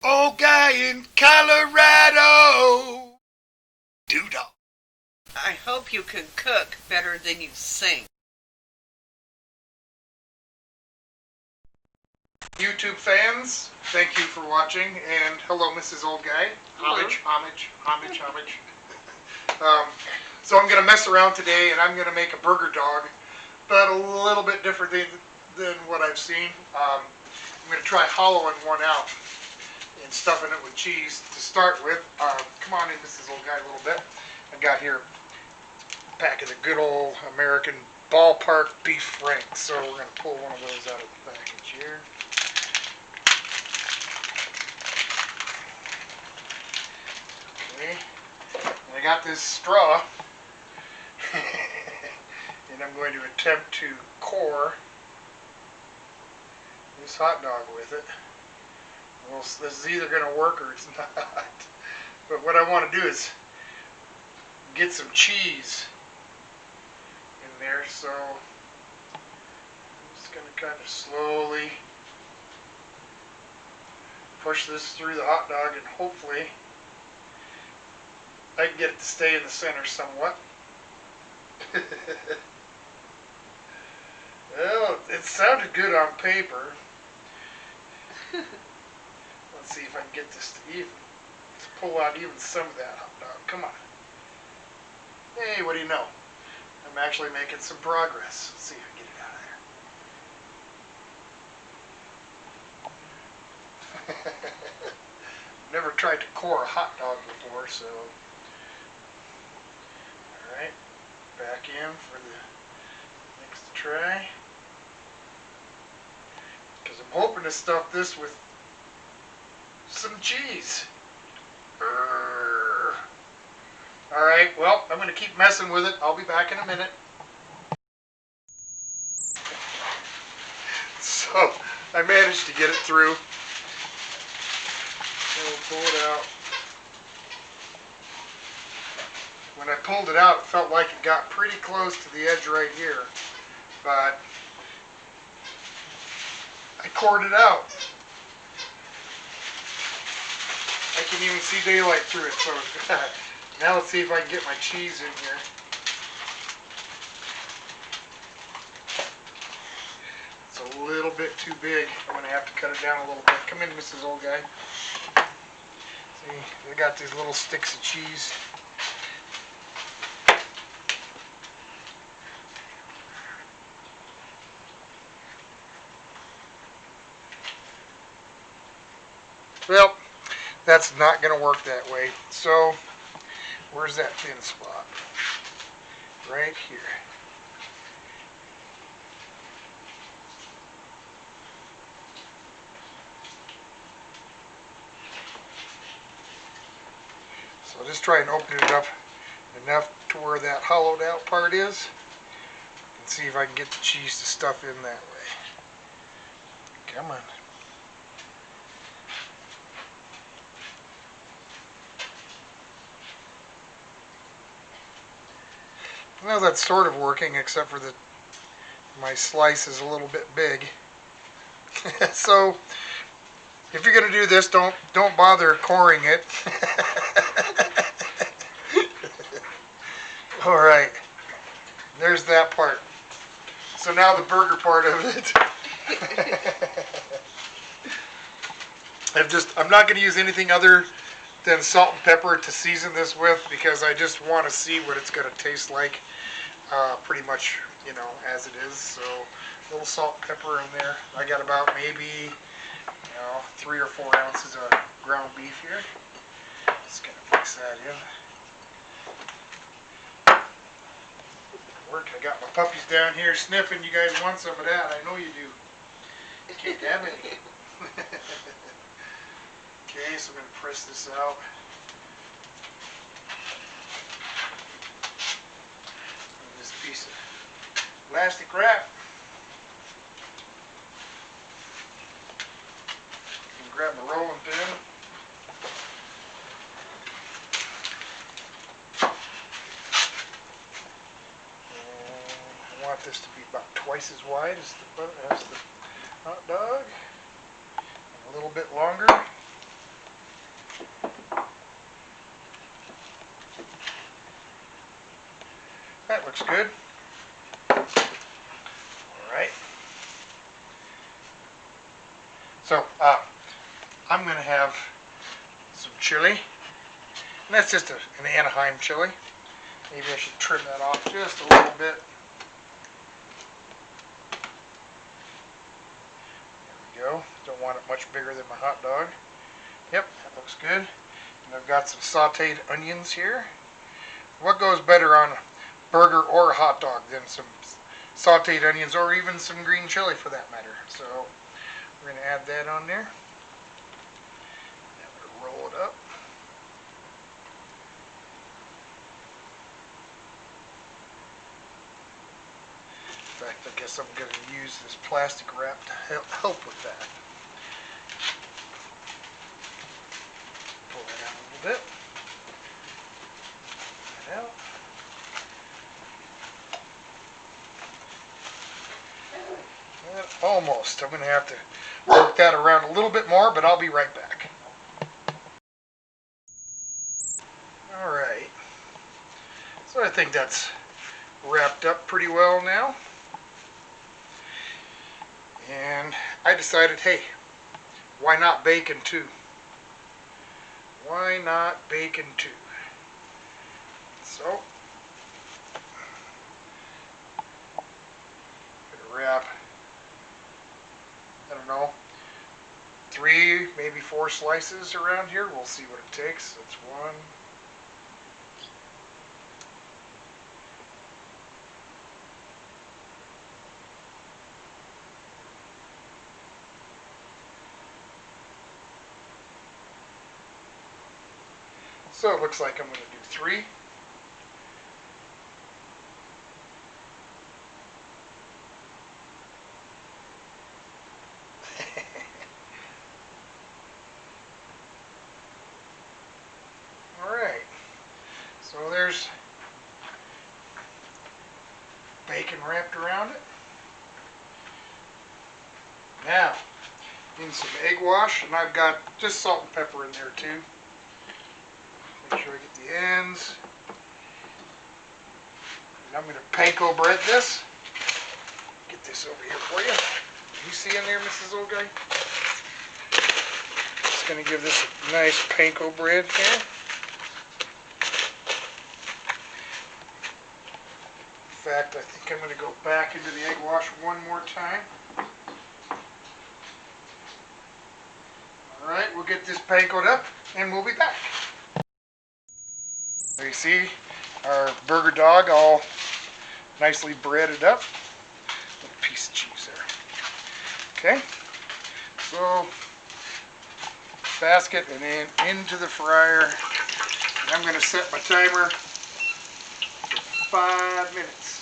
Old guy in Colorado. Doodle. I hope you can cook better than you sing. YouTube fans, thank you for watching, and hello, Mrs. Old Guy. Homage, homage, homage, homage. So I'm going to mess around today, and I'm going to make a burger dog, but a little bit different than what I've seen. I'm going to try hollowing one out and stuffing it with cheese to start with. Come on in, Mrs. Old Guy, a little bit. I got here a pack of the good old American ballpark beef franks, so we're going to pull one of those out of the package here. Okay, and I got this straw, and I'm going to attempt to core this hot dog with it. Well, this is either going to work or it's not. But what I want to do is get some cheese in there, so I'm just going to kind of slowly push this through the hot dog, and hopefully I can get it to stay in the center somewhat. Well, it sounded good on paper. Let's see if I can get this to even. Let's pull out even some of that hot dog. Come on. Hey, what do you know? I'm actually making some progress. Let's see if I can get it out of there. Never tried to core a hot dog before, so. Alright, back in for the next try. Because I'm hoping to stuff this with some cheese. Alright, well, I'm going to keep messing with it. I'll be back in a minute. So, I managed to get it through. We'll pull it out. When I pulled it out, it felt like it got pretty close to the edge right here. But I cored it out. I can even see daylight through it, so now let's see if I can get my cheese in here. It's a little bit too big. I'm going to have to cut it down a little bit. Come in, Mrs. Old Guy. See, I got these little sticks of cheese. Well, that's not going to work that way. So, where's that thin spot? Right here. So I'll just try and open it up enough to where that hollowed out part is, and see if I can get the cheese to stuff in that way. Come on. Well, that's sort of working, except for that my slice is a little bit big. So, if you're going to do this, don't bother coring it. All right, there's that part. So now the burger part of it. I'm not going to use anything other than salt and pepper to season this with, because I just want to see what it's going to taste like. Pretty much, as it is. So a little salt and pepper in there. I got about maybe 3 or 4 ounces of ground beef here. Just gonna mix that in. Work. I got my puppies down here sniffing. You guys want some of that? I know you do. Can't have any. Okay, so I'm gonna press this out. This piece of plastic wrap. And grab my rolling pin. And I want this to be about twice as wide as the hot dog. And a little bit longer. That looks good. Alright. So, I'm going to have some chili. And that's just an Anaheim chili. Maybe I should trim that off just a little bit. There we go. Don't want it much bigger than my hot dog. Yep, that looks good. And I've got some sauteed onions here. What goes better on a burger or a hot dog than some sauteed onions, or even some green chili for that matter? So we're going to add that on there. I'm going to roll it up. In fact, I guess I'm going to use this plastic wrap to help with that. Pull that out a little bit. Pull that out. And almost. I'm going to have to work that around a little bit more, but I'll be right back. Alright. So I think that's wrapped up pretty well now. And I decided, hey, why not bacon too? Why not bacon too? So, I'm gonna wrap, I don't know, 3, maybe 4 slices around here. We'll see what it takes. That's 1. So it looks like I'm going to do 3. Alright, so there's bacon wrapped around it. Now, in some egg wash, and I've got just salt and pepper in there too. Make sure I get the ends. And I'm going to panko bread this. Get this over here for you. You see in there, Mrs. Old Guy? Just going to give this a nice panko bread here. In fact, I think I'm going to go back into the egg wash one more time. Alright, we'll get this pankoed up and we'll be back. There you see our Burgerdog all nicely breaded up. Little piece of cheese there. Okay, so basket and then into the fryer. And I'm going to set my timer for 5 minutes.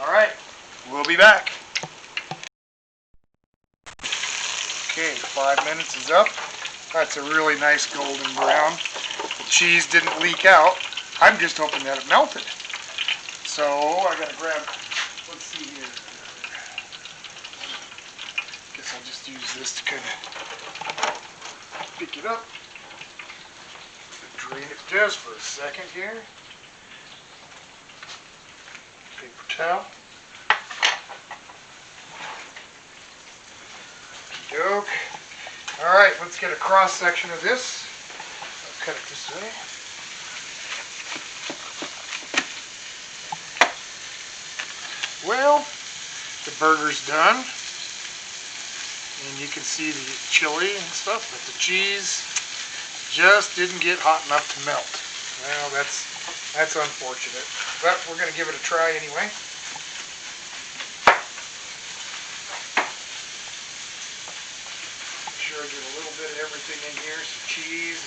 Alright, we'll be back. Okay, 5 minutes is up. That's a really nice golden brown. The cheese didn't leak out. I'm just hoping that it melted. So I gotta grab, let's see here. Guess I'll just use this to kind of pick it up. Drain it just for a second here. Paper towel. Okey-doke. Alright, let's get a cross section of this. I'll cut it this way. Well, the burger's done. And you can see the chili and stuff, but the cheese just didn't get hot enough to melt. Well, that's unfortunate. But we're going to give it a try anyway. Make sure I get a little bit of everything in here, some cheese.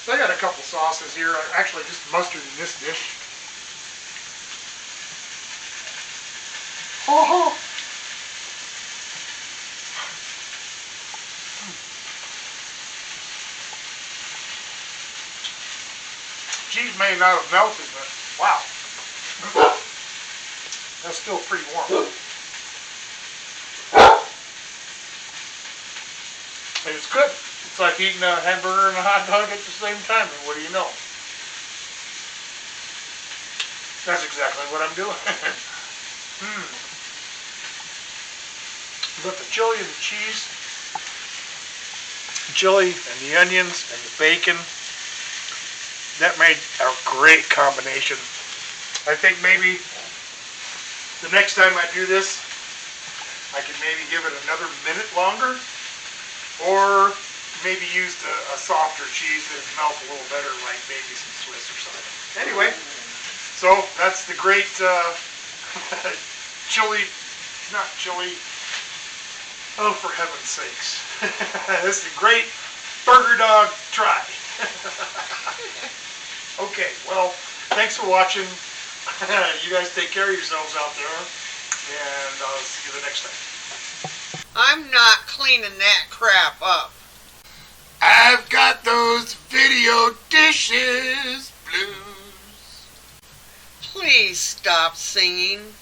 So I got a couple sauces here. Actually, just mustard in this dish. Oh! Cheese may not have melted, but wow. That's still pretty warm. And it's good. It's like eating a hamburger and a hot dog at the same time, and what do you know? That's exactly what I'm doing. But the chili and the cheese, chili and the onions and the bacon, that made a great combination. I think maybe the next time I do this, I can maybe give it another minute longer, or maybe use a softer cheese that melts a little better, like maybe some Swiss or something. Anyway, so that's the great chili, not chili, oh for heaven's sakes. This is a great Burgerdog try. Okay, well, thanks for watching. You guys take care of yourselves out there, and I'll see you the next time. I'm not cleaning that crap up. I've got those video dishes blues. Please stop singing.